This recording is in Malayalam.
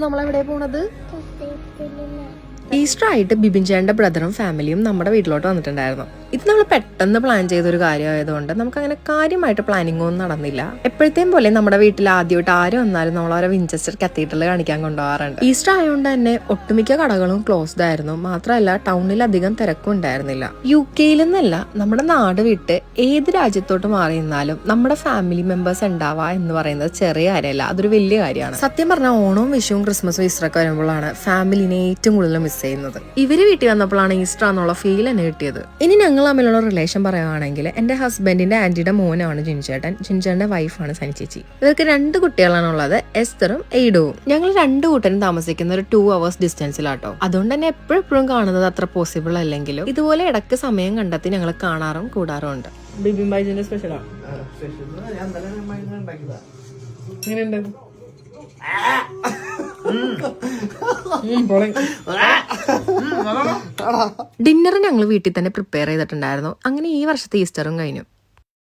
നമ്മളെവിടെ പോണത്? ഈസ്റ്റർ ആയിട്ട് ബിബിൻ ചേട്ടന്റെ ബ്രദറും ഫാമിലിയും നമ്മുടെ വീട്ടിലോട്ട് വന്നിട്ടുണ്ടായിരുന്നു. ഇത് നമ്മൾ പെട്ടെന്ന് പ്ലാൻ ചെയ്തൊരു കാര്യമായതുകൊണ്ട് നമുക്ക് അങ്ങനെ കാര്യമായിട്ട് പ്ലാനിങ് ഒന്നും നടന്നില്ല. എപ്പോഴത്തെയും പോലെ നമ്മുടെ വീട്ടിൽ ആദ്യമായിട്ട് ആരും വന്നാലും നമ്മൾ അവരെ വിൻചെസ്റ്റർ കത്തീഡ്രൽ കാണിക്കാൻ കൊണ്ടുപോകാറുണ്ട്. ഈസ്റ്റർ ആയതുകൊണ്ട് തന്നെ ഒട്ടുമിക്ക കടകളും ക്ലോസ്ഡ് ആയിരുന്നു. മാത്രമല്ല ടൗണിൽ അധികം തിരക്കും ഉണ്ടായിരുന്നില്ല. UK നിന്നല്ല, നമ്മുടെ നാട് വിട്ട് ഏത് രാജ്യത്തോട്ട് മാറി നിന്നാലും നമ്മുടെ ഫാമിലി മെമ്പേഴ്സ് ഉണ്ടാവുക എന്ന് പറയുന്നത് ചെറിയ കാര്യമല്ല, അതൊരു വലിയ കാര്യമാണ്. സത്യം പറഞ്ഞാൽ ഓണവും വിഷുവും ക്രിസ്മസും ഈസ്റ്ററൊക്കെ വരുമ്പോഴാണ് ഫാമിലിനെ ഏറ്റവും കൂടുതൽ മിസ് ചെയ്യുന്നത്. ഇവര് വീട്ടിൽ വന്നപ്പോഴാണ് ഈസ്റ്റർ എന്നുള്ള ഫീൽ തന്നെ കിട്ടിയത്. ഇനി ഞങ്ങൾ തമ്മിലുള്ള റിലേഷൻ പറയുകയാണെങ്കിൽ എന്റെ ഹസ്ബൻഡിന്റെ ആന്റിയുടെ മോനാണ് ജിൻചേട്ടൻ, ജിൻചേട്ടന്റെ വൈഫാണ് സനി ചേച്ചി. ഇവർക്ക് 2 കുട്ടികളാണുള്ളത്, എസ്തറും എയ്ഡുവും. ഞങ്ങൾ 2 കൂട്ടരും താമസിക്കുന്ന ഒരു 2 hours ഡിസ്റ്റൻസിലാട്ടോ. അതുകൊണ്ട് തന്നെ എപ്പോഴും കാണുന്നത് അത്ര പോസിബിൾ അല്ലെങ്കിലും ഇതുപോലെ ഇടയ്ക്ക് സമയം കണ്ടെത്തി ഞങ്ങൾ കാണാറും കൂടാറും ഉണ്ട്. ബിബിൻ ബൈജിന്റെ സ്പെഷ്യലാണ്. ഡിന്നർ ഞങ്ങൾ വീട്ടിൽ തന്നെ പ്രിപ്പയർ ചെയ്തിട്ടുണ്ടായിരുന്നു. അങ്ങനെ ഈ വർഷത്തെ ഈസ്റ്ററും കഴിഞ്ഞു.